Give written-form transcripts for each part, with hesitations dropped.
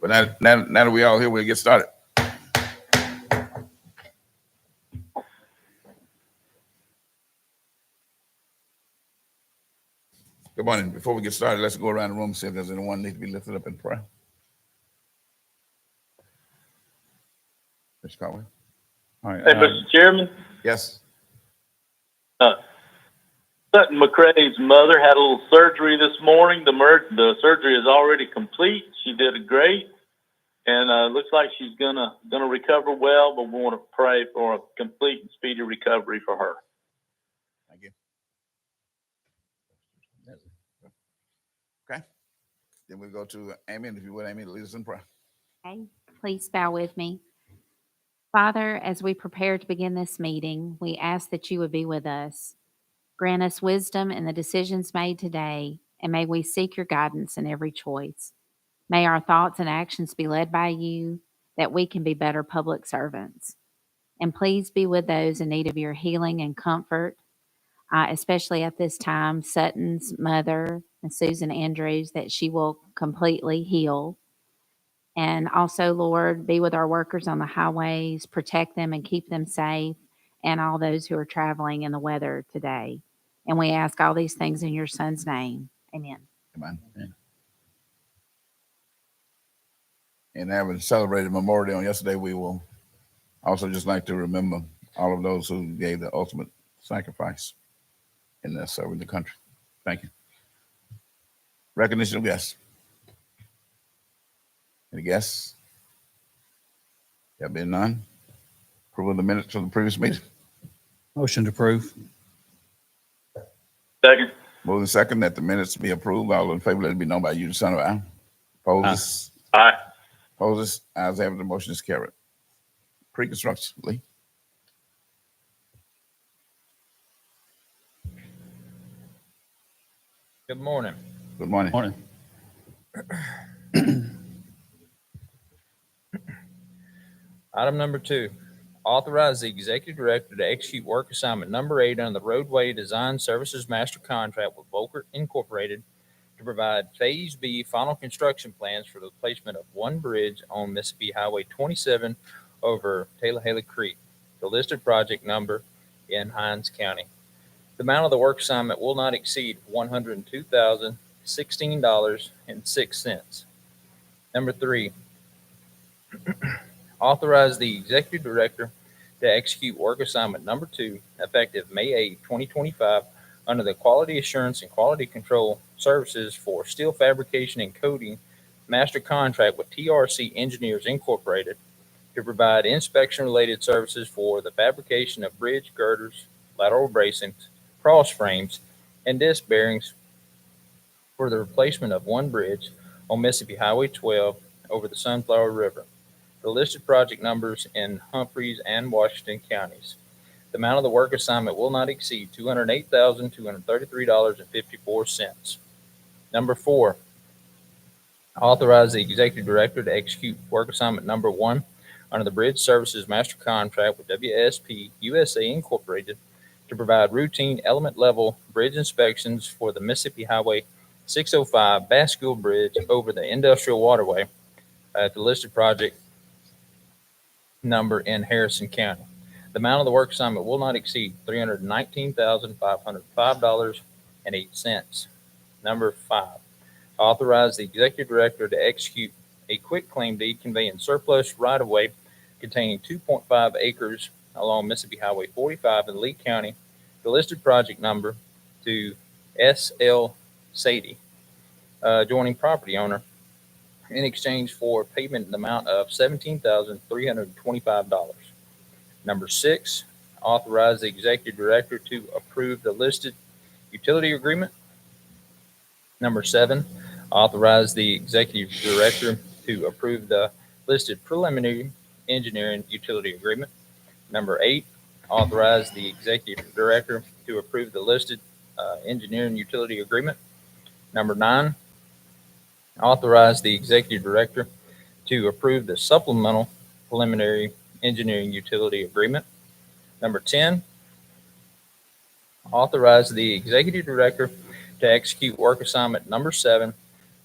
But now that we all here, we'll get started. Good morning. Before we get started, let's go around the room and see if there's anyone need to be lifted up in prayer. Mr. Conway. All right, Hey, Mr. Chairman. Yes. Sutton McCrae's mother had a little surgery this morning. The surgery is already complete. She did great, and looks like she's gonna recover well. But we want to pray for a complete and speedy recovery for her. Thank you. Okay. Then we go to Amy, and if you would, Amy, lead us in prayer. Okay, please bow with me. Father, as we prepare to begin this meeting, we ask that you would be with us. Grant us wisdom in the decisions made today, and may we seek your guidance in every choice. May our thoughts and actions be led by you, that we can be better public servants. And please be with those in need of your healing and comfort, especially at this time, Sutton's mother and Susan Andrews, that she will completely heal. And also, Lord, be with our workers on the highways, protect them and keep them safe, and all those who are traveling in the weather today. And we ask all these things in your Son's name. Amen. Amen. And having celebrated Memorial Day on yesterday, we will also just like to remember all of those who gave the ultimate sacrifice in serving the country. Thank you. Recognition of guests. Any guests? There being none. Approval of the minutes from the previous meeting. motion to approve. Second. Moving second that the minutes be approved. All in favor, let it be known by you, the son of aye. Opposes? Aye. Opposes? Ayes have it, the motion is carried. Pre-construction, Lee. Good morning. Good morning. Morning. Item number 2, authorize the executive director to execute work assignment number 8 under the roadway design services master contract with Volker Incorporated to provide Phase B final construction plans for the replacement of one bridge on Mississippi Highway 27 over Tallahassee Creek, the listed project number in Hinds County. The amount of the work assignment will not exceed $102,016.06. Number 3, authorize the executive director to execute work assignment number 2 effective May 8, 2025 under the Quality Assurance and Quality Control Services for Steel Fabrication and Coating Master Contract with TRC Engineers Incorporated to provide inspection-related services for the fabrication of bridge girders, lateral bracings, cross frames, and disc bearings for the replacement of one bridge on Mississippi Highway 12 over the Sunflower River. The listed project numbers in Humphreys and Washington counties. The amount of the work assignment will not exceed $208,233.54. Number 4, authorize the executive director to execute work assignment number 1 under the Bridge Services Master Contract with WSP USA Incorporated to provide routine element level bridge inspections for the Mississippi Highway 605 Bascule Bridge over the Industrial Waterway at the listed project number in Harrison County. The amount of the work assignment will not exceed $319,505.08. Number 5, authorize the executive director to execute a quick claim deed conveying surplus right-of-way containing 2.5 acres along Mississippi Highway 45 in Lee County, the listed project number to S.L. Sadie, adjoining property owner, in exchange for payment in the amount of $17,325. Number 6, authorize the executive director to approve the listed utility agreement. Number 7, authorize the executive director to approve the listed preliminary engineering utility agreement. Number 8, authorize the executive director to approve the listed engineering utility agreement. Number 9, authorize the executive director to approve the supplemental preliminary engineering utility agreement. Number 10, authorize the executive director to execute work assignment number 7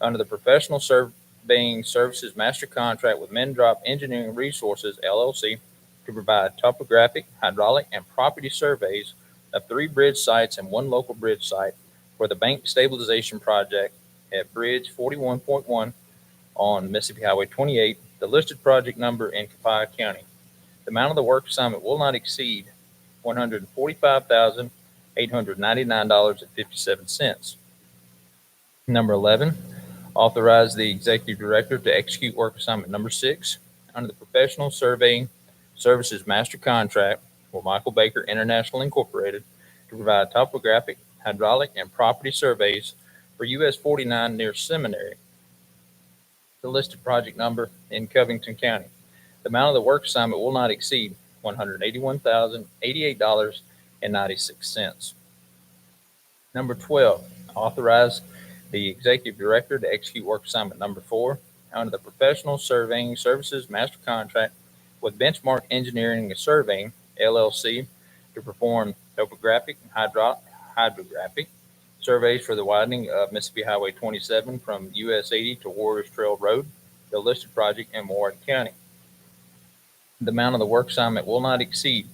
under the professional Surveying Services Master Contract with Mendrop Engineering Resources LLC to provide topographic, hydraulic, and property surveys of 3 bridge sites and 1 local bridge site for the bank stabilization project at Bridge 41.1 on Mississippi Highway 28, the listed project number in Copiah County. The amount of the work assignment will not exceed $145,899.57. Number 11, authorize the executive director to execute work assignment number 6 under the Professional Surveying Services Master Contract for Michael Baker International Incorporated to provide topographic, hydraulic, and property surveys for US 49 near Seminary, the listed project number in Covington County. The amount of the work assignment will not exceed $181,088.96. Number 12, authorize the executive director to execute work assignment number 4 under the Professional Surveying Services Master Contract with Benchmark Engineering and Surveying, LLC, to perform topographic and hydrographic surveys for the widening of Mississippi Highway 27 from US 80 to Warriors Trail Road, the listed project in Morgan County. The amount of the work assignment will not exceed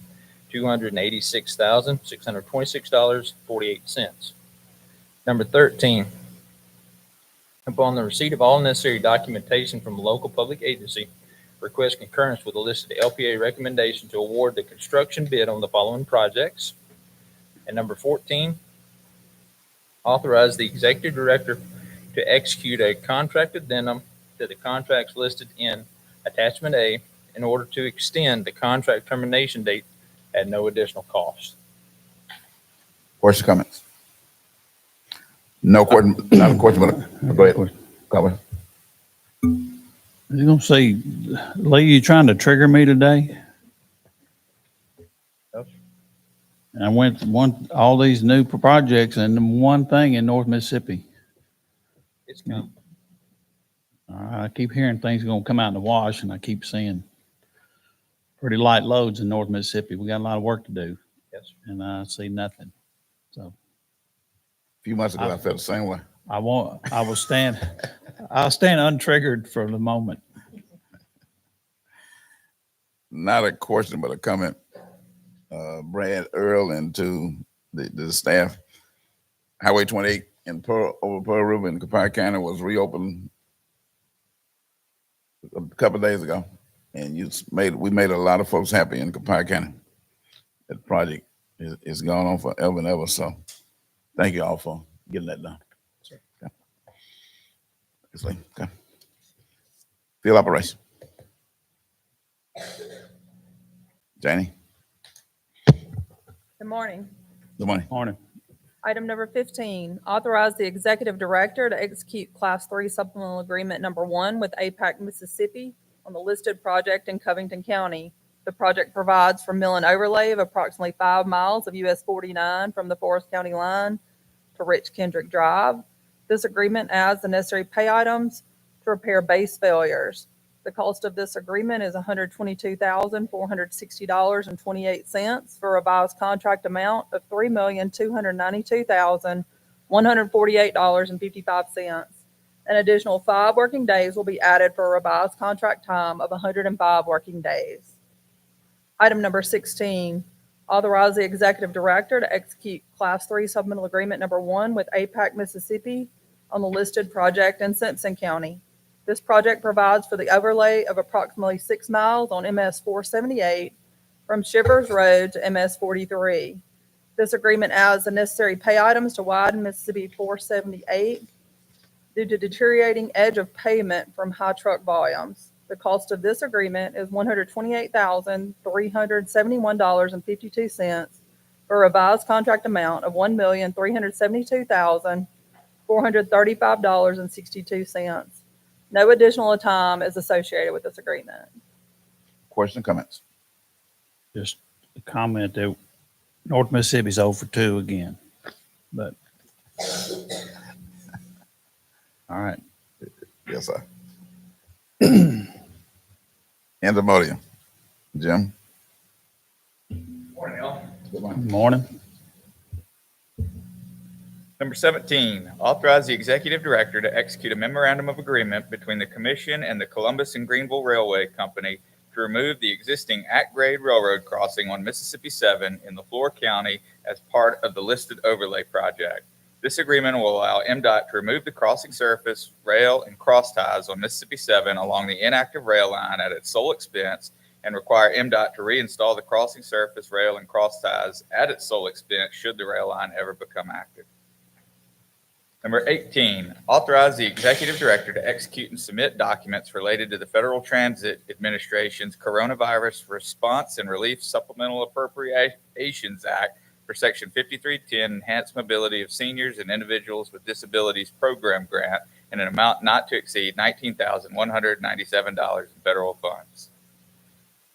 $286,626.48. Number 13, upon the receipt of all necessary documentation from a local public agency, request concurrence with the listed LPA recommendation to award the construction bid on the following projects. And number 14, authorize the executive director to execute a contract addendum to the contracts listed in Attachment A in order to extend the contract termination date at no additional cost. Questions, comments? No question, not a question, but go ahead. Comment. I was gonna say, Lee, you trying to trigger me today? Nope. And I went all these new projects and one thing in North Mississippi. It's coming. I keep hearing things are gonna come out in the wash, and I keep seeing pretty light loads in North Mississippi. We got a lot of work to do, Yes, sir. and I see nothing. So A few months ago, I felt the same way. I'll stand untriggered for the moment. Not a question, but a comment. Brad Earl and to the staff. Highway 28 in over Pearl River in Copiah County was reopened a couple of days ago, and we made a lot of folks happy in Copiah County. That project is going on forever and ever. So, thank you all for getting that done. Sure. Okay. Field operation. Janie, Good morning. good morning. Morning. Item number 15, authorize the executive director to execute Class 3 supplemental agreement number 1 with APAC Mississippi on the listed project in Covington County. The project provides for mill and overlay of approximately 5 miles of US 49 from the Forest County line to Rich Kendrick Drive. This agreement adds the necessary pay items to repair base failures. The cost of this agreement is $122,460.28 for a revised contract amount of $3,292,148.55. An additional 5 working days will be added for a revised contract time of 105 working days. Item number 16, authorize the executive director to execute Class 3 supplemental agreement number 1 with APAC Mississippi on the listed project in Simpson County. This project provides for the overlay of approximately 6 miles on MS 478 from Shivers Road to MS 43. This agreement adds the necessary pay items to widen Mississippi 478 due to deteriorating edge of pavement from high truck volumes. The cost of this agreement is $128,371.52 for a revised contract amount of $1,372,435.62. No additional time is associated with this agreement. Question, comments? Just a comment that North Mississippi's 0 for 2 again, but all right. Yes, sir. Endemonium. Jim? Morning, y'all. Good morning. Morning. Number 17, authorize the executive director to execute a memorandum of agreement between the commission and the Columbus and Greenville Railway Company to remove the existing at-grade railroad crossing on Mississippi 7 in LeFlore County as part of the listed overlay project. This agreement will allow MDOT to remove the crossing surface, rail, and cross ties on Mississippi 7 along the inactive rail line at its sole expense and require MDOT to reinstall the crossing surface, rail, and cross ties at its sole expense should the rail line ever become active. Number 18, authorize the executive director to execute and submit documents related to the Federal Transit Administration's Coronavirus Response and Relief Supplemental Appropriations Act for Section 5310 Enhanced Mobility of Seniors and Individuals with Disabilities Program Grant in an amount not to exceed $19,197 in federal funds.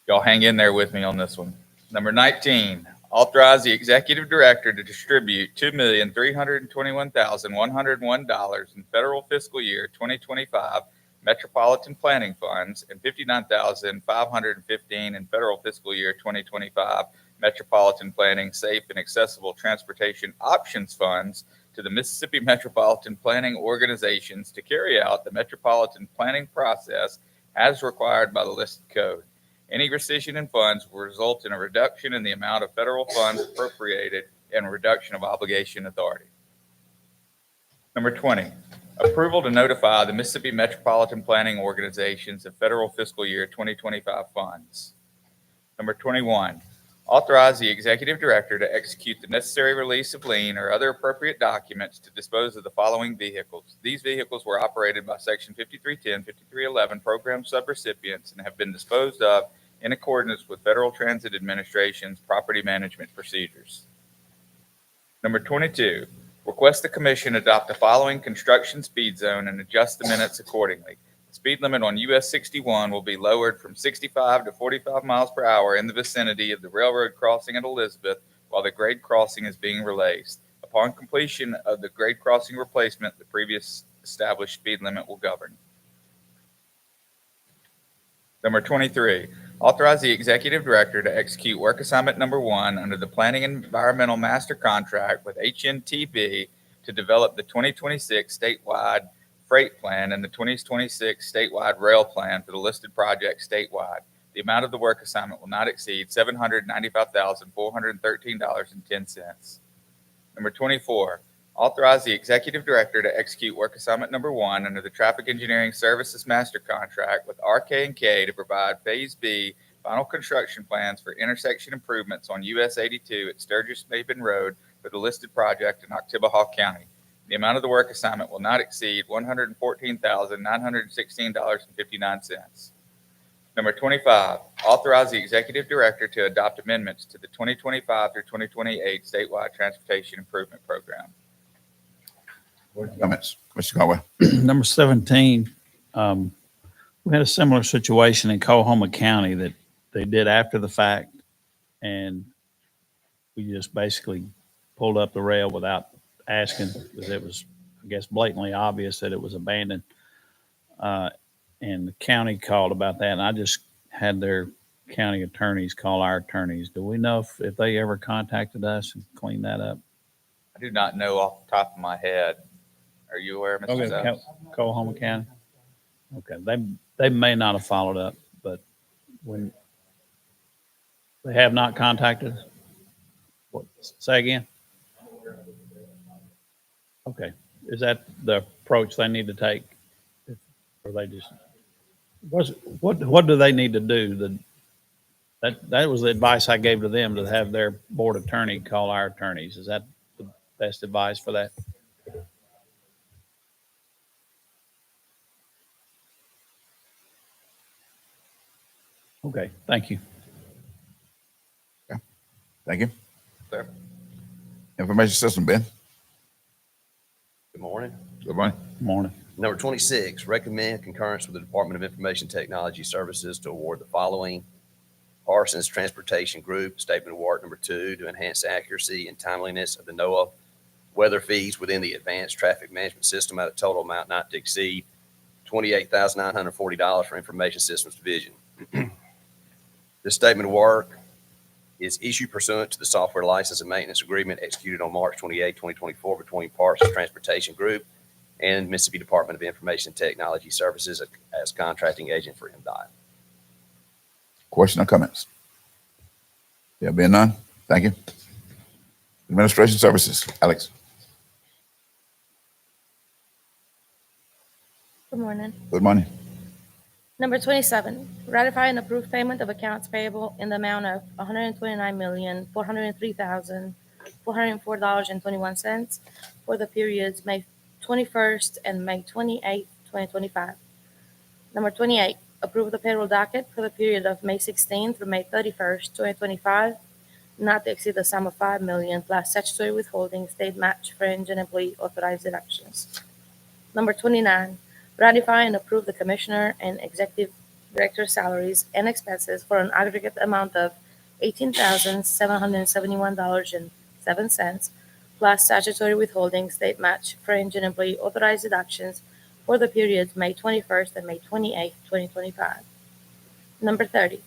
Y'all hang in there with me on this one. Number 19, authorize the executive director to distribute $2,321,101 in federal fiscal year 2025 metropolitan planning funds and $59,515 in federal fiscal year 2025 metropolitan planning safe and accessible transportation options funds to the Mississippi Metropolitan Planning Organizations to carry out the metropolitan planning process as required by the listed code. Any rescission in funds will result in a reduction in the amount of federal funds appropriated and a reduction of obligation authority. Number 20, approval to notify the Mississippi Metropolitan Planning Organizations of federal fiscal year 2025 funds. Number 21, authorize the executive director to execute the necessary release of lien or other appropriate documents to dispose of the following vehicles. These vehicles were operated by Section 5310, 5311 program subrecipients and have been disposed of in accordance with Federal Transit Administration's property management procedures. Number 22, request the commission adopt the following construction speed zone and adjust the minutes accordingly. The speed limit on US 61 will be lowered from 65 to 45 miles per hour in the vicinity of the railroad crossing at Elizabeth while the grade crossing is being replaced. Upon completion of the grade crossing replacement, the previous established speed limit will govern. Number 23, authorize the executive director to execute work assignment number 1 under the Planning and Environmental Master Contract with HNTB to develop the 2026 statewide freight plan and the 2026 statewide rail plan for the listed projects statewide. The amount of the work assignment will not exceed $795,413.10. Number 24, authorize the executive director to execute work assignment number 1 under the Traffic Engineering Services Master Contract with RK&K to provide Phase B final construction plans for intersection improvements on US 82 at Sturgis-Maben Road for the listed project in Oktibbeha County. The amount of the work assignment will not exceed $114,916.59. Number 25, authorize the executive director to adopt amendments to the 2025 through 2028 statewide transportation improvement program. Comments, Mr. Caldwell? Number 17, we had a similar situation in Coahoma County that they did after the fact, and we just basically pulled up the rail without asking because it was, I guess, blatantly obvious that it was abandoned. And the county called about that, and I just had their county attorneys call our attorneys. Do we know if they ever contacted us and cleaned that up? I do not know off the top of my head. Are you aware, Mr. Stubbs? Coahoma County? Okay, they may not have followed up, but when they have not contacted us? What, say again? Okay, is that the approach they need to take? Or they just, what do they need to do? That was the advice I gave to them, to have their board attorney call our attorneys. Is that the best advice for that? Okay, thank you. Thank you. Sir. Information system, Ben. Good morning. Good morning. Morning. Number 26, recommend concurrence with the Department of Information Technology Services to award the following: Parsons Transportation Group Statement of Work Number 2 to enhance accuracy and timeliness of the NOAA weather feeds within the Advanced Traffic Management System at a total amount not to exceed $28,940 for Information Systems Division. This statement of work is issued pursuant to the software license and maintenance agreement executed on March 28, 2024 between Parsons Transportation Group and Mississippi Department of Information Technology Services as contracting agent for MDOT. Question or comments? There being none, thank you. Administration Services, Alex. Good morning. Good morning. Number 27, ratify and approve payment of accounts payable in the amount of $129,403,404.21 for the periods May 21st and May 28th, 2025. Number 28, approve the payroll docket for the period of May 16th through May 31st, 2025, not to exceed the sum of $5 million plus statutory withholding, state match, fringe, and employee authorized deductions. Number 29, ratify and approve the commissioner and executive director salaries and expenses for an aggregate amount of $18,771.07 plus statutory withholding, state match, fringe, and employee authorized deductions for the periods May 21st and May 28th, 2025. Number 30,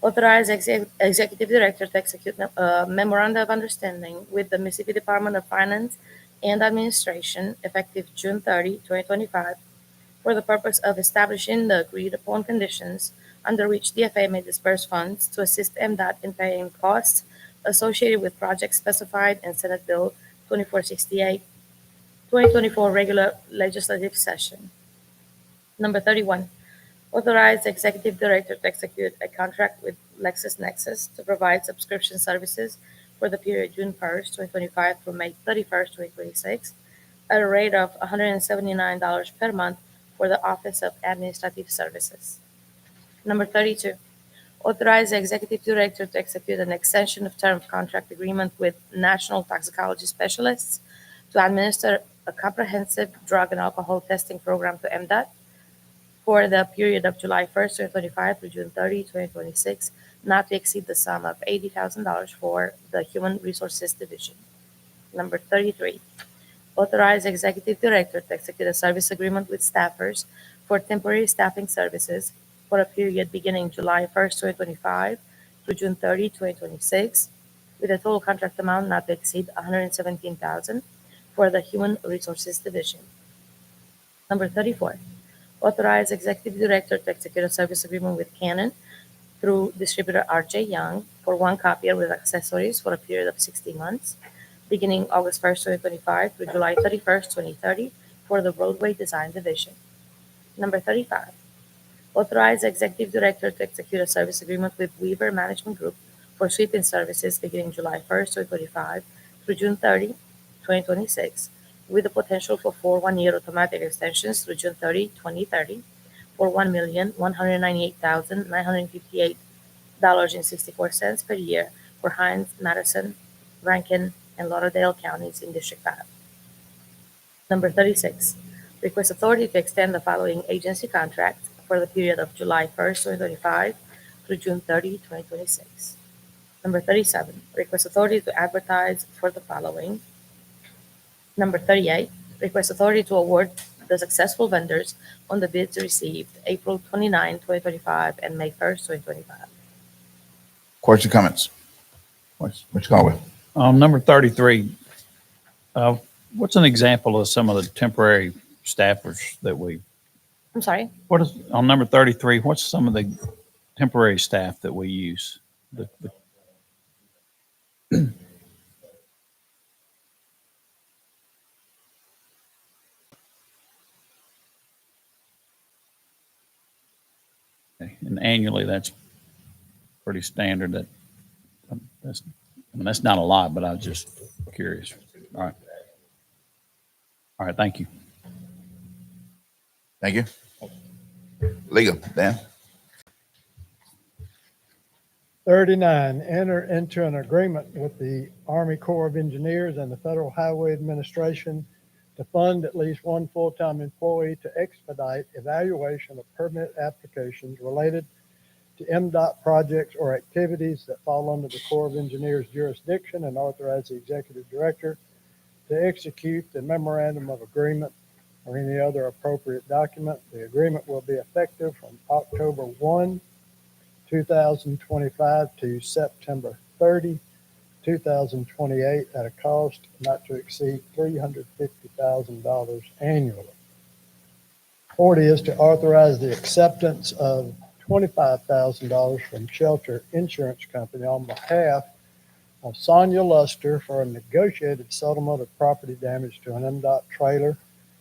authorize executive director to execute a memorandum of understanding with the Mississippi Department of Finance and Administration effective June 30, 2025, for the purpose of establishing the agreed-upon conditions under which DFA may disperse funds to assist MDOT in paying costs associated with projects specified in Senate Bill 2468, 2024 regular legislative session. Number 31, authorize the executive director to execute a contract with LexisNexis to provide subscription services for the period June 1st, 2025 through May 31st, 2026, at a rate of $179 per month for the Office of Administrative Services. Number 32, authorize the executive director to execute an extension of term contract agreement with National Toxicology Specialists to administer a comprehensive drug and alcohol testing program to MDOT for the period of July 1st, 2025 through June 30, 2026, not to exceed the sum of $80,000 for the Human Resources Division. Number 33, authorize executive director to execute a service agreement with staffers for temporary staffing services for a period beginning July 1st, 2025 through June 30, 2026, with a total contract amount not to exceed $117,000 for the Human Resources Division. Number 34, authorize executive director to execute a service agreement with Canon through distributor R.J. Young for one copier with accessories for a period of 60 months, beginning August 1st, 2025 through July 31st, 2030 for the Roadway Design Division. Number 35, authorize executive director to execute a service agreement with Weaver Management Group for sweeping services beginning July 1st, 2025 through June 30, 2026, with the potential for 4 one-year automatic extensions through June 30, 2030 for $1,198,958.64 per year for Hinds, Madison, Rankin, and Lauderdale counties in District 5. Number 36, request authority to extend the following agency contracts for the period of July 1st, 2025 through June 30, 2026. Number 37, request authority to advertise for the following. Number 38, request authority to award the successful vendors on the bids received April 29, 2025 and May 1st, 2025. Question, comments? What you call with? On number 33, what's an example of some of the temporary staffers that I'm sorry? on number 33, what's some of the temporary staff that we use? And annually, that's pretty standard. That's not a lot, but I was just curious. All right. All right. Thank you. Thank you. Legal, Dan. 39, enter into an agreement with the Army Corps of Engineers and the Federal Highway Administration to fund at least one full-time employee to expedite evaluation of permit applications related to MDOT projects or activities that fall under the Corps of Engineers jurisdiction, and authorize the executive director to execute the memorandum of agreement or any other appropriate document. The agreement will be effective from October 1, 2025 to September 30, 2028 at a cost not to exceed $350,000 annually. 40 is to authorize the acceptance of $25,000 from Shelter Insurance Company on behalf of Sonia Luster for a negotiated settlement of property damage to an MDOT trailer,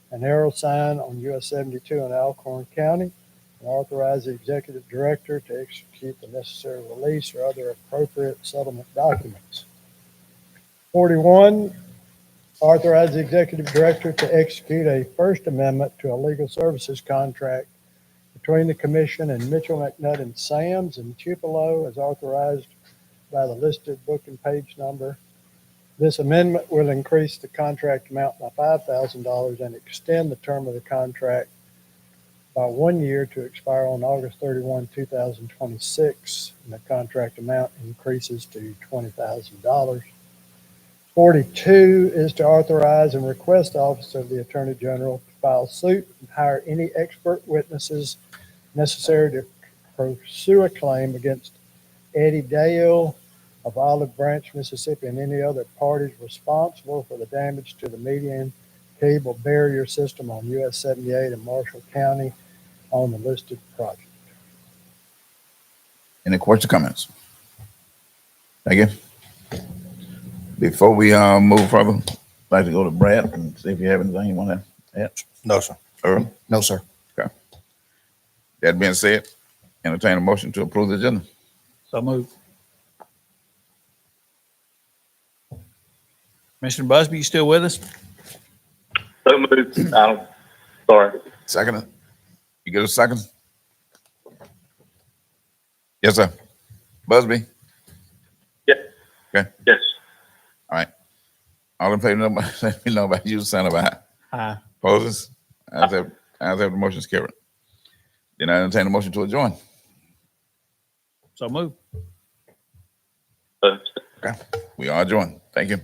an arrow sign on US 72 in Alcorn County, and authorize the executive director to execute the necessary release or other appropriate settlement documents. 41, authorize the executive director to execute a First Amendment to a legal services contract between the commission and Mitchell McNutt and Sams in Tupelo as authorized by the listed book and page number. This amendment will increase the contract amount by $5,000 and extend the term of the contract by 1 year to expire on August 31, 2026, and the contract amount increases to $20,000. 42 is to authorize and request the Office of the Attorney General to file suit and hire any expert witnesses necessary to pursue a claim against Eddie Dale of Olive Branch, Mississippi, and any other parties responsible for the damage to the median cable barrier system on US 78 in Marshall County on the listed project. Any questions or comments? Thank you. Before we move further, I'd like to go to Brad and see if you have anything you want to add. No, sir. Earl? No, sir. That being said, entertain a motion to approve the agenda. So moved. Commissioner Busby, you still with us? So moved. Sorry. Second. You get a second? Yes, sir. Busby? Yes. Okay. Yes. All in favor, let me know by you, sign of aye. Aye. Opposes? Ayes have the motion is carried. Then I entertain a motion to adjourn. So moved. We are adjourned. Thank you.